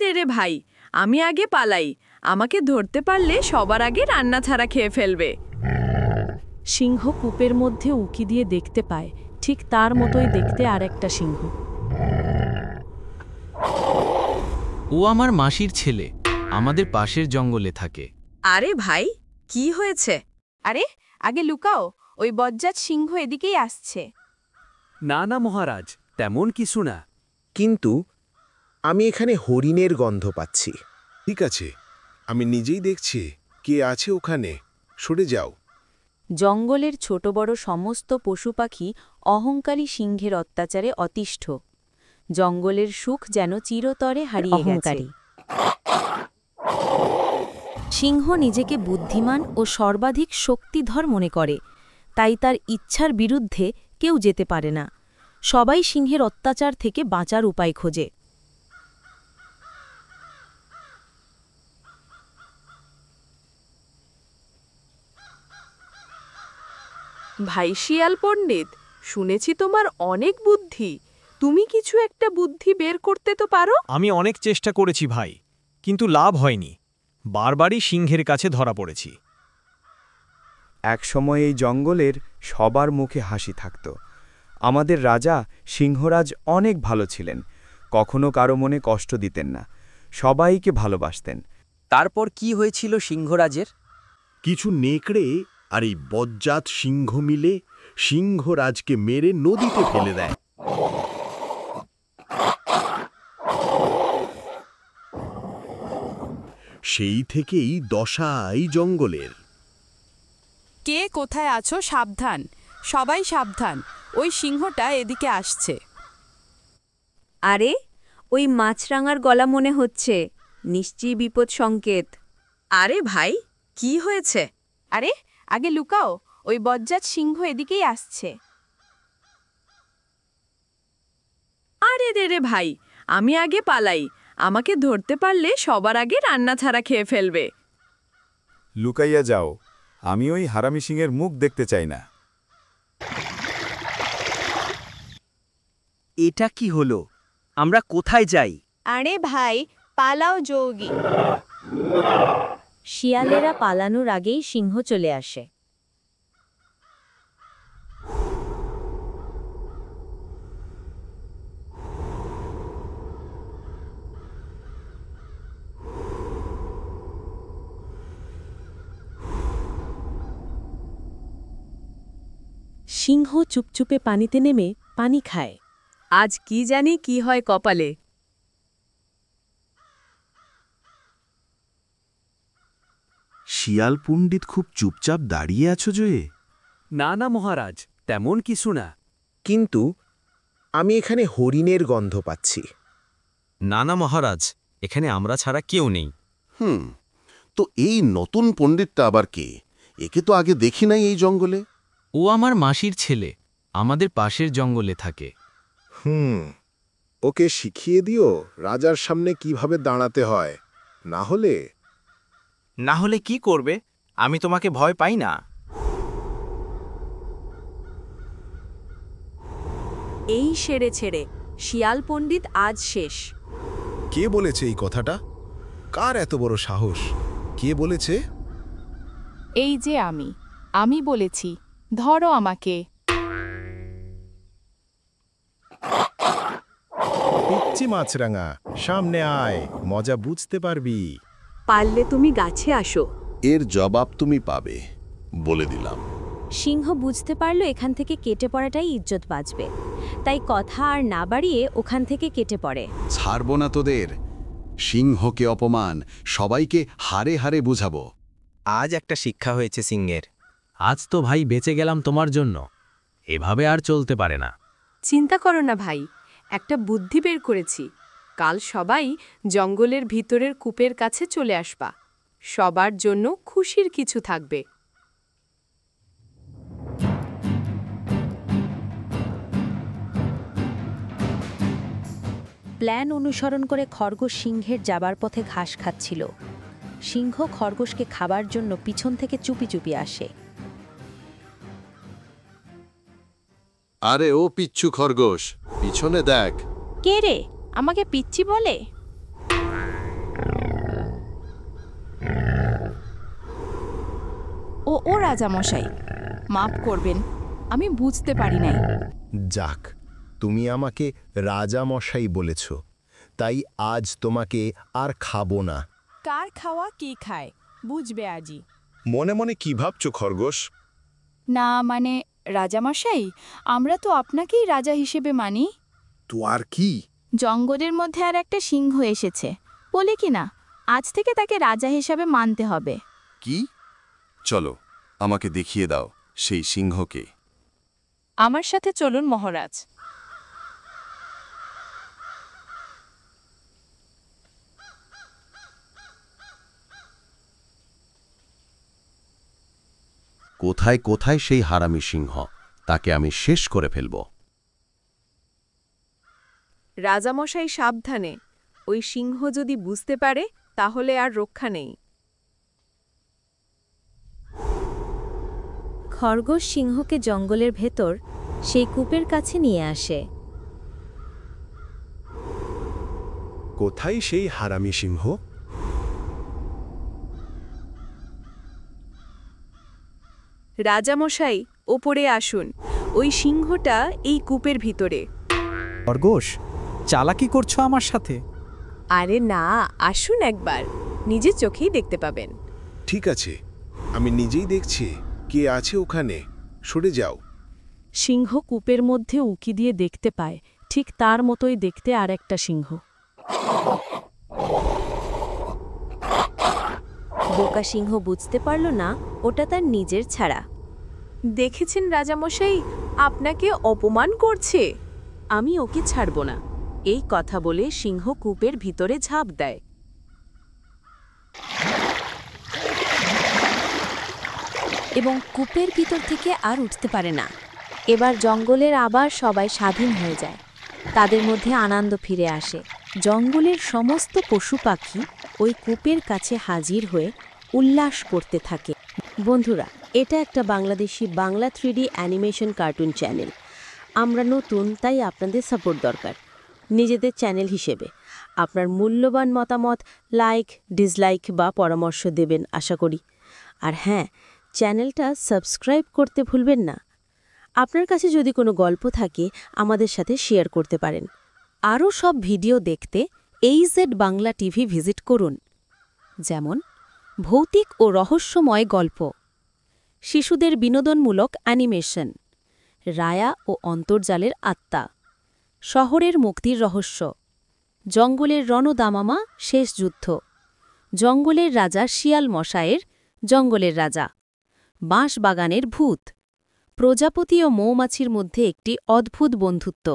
দে রে ভাই, আমি আগে পালাই। আমাকে ধরতে পারলে সবার আগে রান্না ছাড়া খেয়ে ফেলবে। সিংহ কূপের মধ্যে উঁকি দিয়ে দেখতে পায় ঠিক তার মতোই দেখতে আরেকটা সিংহ। ও আমার মাসির ছেলে, আমাদের পাশের জঙ্গলে থাকে। আরে ভাই, কি হয়েছে? আরে আগে লুকাও, ওই বজ্জাত সিংহ এদিকেই আসছে। না না মহারাজ, তেমন কিছু না। কিন্তু আমি এখানে হরিণের গন্ধ পাচ্ছি। ঠিক আছে, আমি নিজেই দেখছি কে আছে ওখানে। সরে যাও। জঙ্গলের ছোট বড় সমস্ত পশু পাখি অহংকারী সিংহের অত্যাচারে অতিষ্ঠ। জঙ্গলের সুখ যেন চিরতরে হারিয়ে গেছে। সিংহ নিজেকে বুদ্ধিমান ও সর্বাধিক শক্তিধর মনে করে, তাই তার ইচ্ছার বিরুদ্ধে কেউ যেতে পারে না। সবাই সিংহের অত্যাচার থেকে বাঁচার উপায় খোঁজে। ভাই শিয়াল পণ্ডিত, শুনেছি তোমার অনেক বুদ্ধি। তুমি কিছু একটা বুদ্ধি বের করতে তো পারো। আমি অনেক চেষ্টা করেছি ভাই, কিন্তু লাভ হয়নি। বারবারই সিংহের কাছে ধরা পড়েছি। একসময় এই জঙ্গলের সবার মুখে হাসি থাকত। আমাদের রাজা সিংহরাজ অনেক ভালো ছিলেন, কখনো কারো মনে কষ্ট দিতেন না, সবাইকে ভালোবাসতেন। তারপর কি হয়েছিল সিংহরাজের? কিছু নেকড়ে আর এই বজ্জাত সিংহ মিলে সিংহরাজকে মেরে নদীতে ফেলে দেয়। সেই থেকেই দশাই জঙ্গলের। কে কোথায় আছো সাবধান, সবাই সাবধান, ওই সিংহটা এদিকে আসছে। আরে, ওই মাছরাঙার গলা মনে হচ্ছে, নিশ্চয়ই বিপদ সংকেত। আরে ভাই, কি হয়েছে? আরে আগে লুকাও, ওই বজ্জাত সিংহ এদিকেই আসছে। আরে দে রে ভাই, আমি আগে পালাই। আমাকে ধরতে পারলে সবার আগে রান্না ছাড়া খেয়ে ফেলবে। লুকাইয়া যাও, আমি ওই হারামি সিংহের মুখ দেখতে চাই না। এটা কি হলো? আমরা কোথায় যাই? আরে ভাই, পালাও যোগী। শিয়ালেরা পালানোর আগেই সিংহ চলে আসে। সিংহ চুপচুপে পানিতে নেমে পানি খায়। আজ কি জানি কি হয় কপালে। শিয়াল পণ্ডিত খুব চুপচাপ দাঁড়িয়ে আছো যে? না না মহারাজ, তেমন কিছু না। কিন্তু আমি এখানে হরিণের গন্ধ পাচ্ছি। না না মহারাজ, এখানে আমরা ছাড়া কেউ নেই। তো এই নতুন পণ্ডিতটা আবার কে? একে তো আগে দেখি নাই এই জঙ্গলে। ও আমার মাসির ছেলে, আমাদের পাশের জঙ্গলে থাকে। ওকে শিখিয়ে দিও রাজার সামনে কিভাবে দাঁড়াতে হয়। না হলে কি করবে? আমি তোমাকে ভয় পাই না। এই সেরে ছেড়ে শিয়াল পণ্ডিত আজ শেষ। কে বলেছে এই কথাটা? কার এত বড় সাহস? কে বলেছে? এই যে আমি বলেছি, ধরো আমাকে। পিচ্চি মাছরাঙা, সামনে আয়, মজা বুঝতে পারবি। পারলে তুমি গাছে আসো। এর জবাব তুমি পাবে, বলে দিলাম। সিংহ বুঝতে পারল এখান থেকে কেটে পড়াটাই ইজ্জত বাঁচবে, তাই কথা আর না বাড়িয়ে ওখান থেকে কেটে পড়ে। ছাড়ব না তোদের। সিংহকে অপমান, সবাইকে হারে হারে বুঝাবো। আজ একটা শিক্ষা হয়েছে সিংহের। আজ তো ভাই বেঁচে গেলাম তোমার জন্য। এভাবে আর চলতে পারে না। চিন্তা করো না ভাই, একটা বুদ্ধি বের করেছি। কাল সবাই জঙ্গলের ভিতরের কূপের কাছে চলে আসবা। সবার জন্য খুশির কিছু থাকবে। প্ল্যান অনুসরণ করে খরগোশ সিংহের যাবার পথে ঘাস খাচ্ছিল। সিংহ খরগোশকে খাবার জন্য পিছন থেকে চুপি চুপি আসে। আরে ও পিচ্ছু খরগোশ, পিছনে দেখ। কে রে, আমাকে পিচ্চি বলে? রাজামশাই, মাফ করবেন, আমি বুঝতে পারি নাই। যাক, তুমি আমাকে রাজামশাই বলেছ, তাই আজ তোমাকে আর খাবো না। কার খাওয়া কি খায় বুঝবে আজই। মনে মনে কি ভাবছো খরগোশ? না মানে রাজামশাই, আমরা তো আপনাকেই রাজা হিসেবে মানি। তো আর কি? জঙ্গলের মধ্যে আর একটা সিংহ এসেছে, বলে কি না আজ থেকে তাকে রাজা হিসাবে মানতে হবে। কি? চলো, আমাকে দেখিয়ে দাও সেই সিংহকে। আমার সাথে চলুন মহারাজ। কোথায় কোথায় সেই হারামি সিংহ, তাকে আমি শেষ করে ফেলব। রাজামশাই সাবধানে, ওই সিংহ যদি বুঝতে পারে তাহলে আর রক্ষা নেই। খরগোশ সিংহকে জঙ্গলের ভেতর সেই কূপের কাছে নিয়ে আসে। কোথায় সেই হারামি সিংহ? রাজামশাই, ওপরে আসুন, ওই সিংহটা এই কূপের ভিতরে। খরগোশ, চালাকি করছো আমার সাথে? আরে না, আসুন একবার, নিজের চোখেই দেখতে পাবেন। ঠিক আছে, আমি নিজেই দেখছি কে আছে ওখানে। সরে যাও। সিংহ কূপের মধ্যে উঁকি দিয়ে দেখতে পায় ঠিক তার মতোই দেখতে আর একটা সিংহ। বোকা সিংহ বুঝতে পারল না ওটা তার নিজের ছাড়া। দেখেছেন রাজামশাই, আপনাকে অপমান করছে। আমি ওকে ছাড়ব না, এই কথা বলে সিংহ কূপের ভিতরে ঝাঁপ দেয়। এবং কূপের ভিতর থেকে আর উঠতে পারে না। এবার জঙ্গলের আবার সবাই স্বাধীন হয়ে যায়, তাদের মধ্যে আনন্দ ফিরে আসে। জঙ্গলের সমস্ত পশু পাখি ওই কূপের কাছে হাজির হয়ে উল্লাস করতে থাকে। বন্ধুরা, এটা একটা Bangladeshi Bangla 3D animation cartoon channel. আমরা নতুন, তাই আপনাদের সাপোর্ট দরকার নিজেদের চ্যানেল হিসেবে। আপনার মূল্যবান মতামত, লাইক, ডিসলাইক বা পরামর্শ দেবেন আশা করি। আর হ্যাঁ, চ্যানেলটা সাবস্ক্রাইব করতে ভুলবেন না। আপনার কাছে যদি কোনো গল্প থাকে আমাদের সাথে শেয়ার করতে পারেন। আরও সব ভিডিও দেখতে AZ বাংলা টিভি ভিজিট করুন, যেমন ভৌতিক ও রহস্যময় গল্প, শিশুদের বিনোদনমূলক অ্যানিমেশন, রায়া ও অন্তর্জালের আত্মা, শহরের মুক্তির রহস্য, জঙ্গলের রণদামামা শেষ যুদ্ধ, জঙ্গলের রাজা শিয়াল মশায়ের জঙ্গলের রাজা, বাঁশ বাগানের ভূত, প্রজাপতি ও মৌমাছির মধ্যে একটি অদ্ভুত বন্ধুত্ব।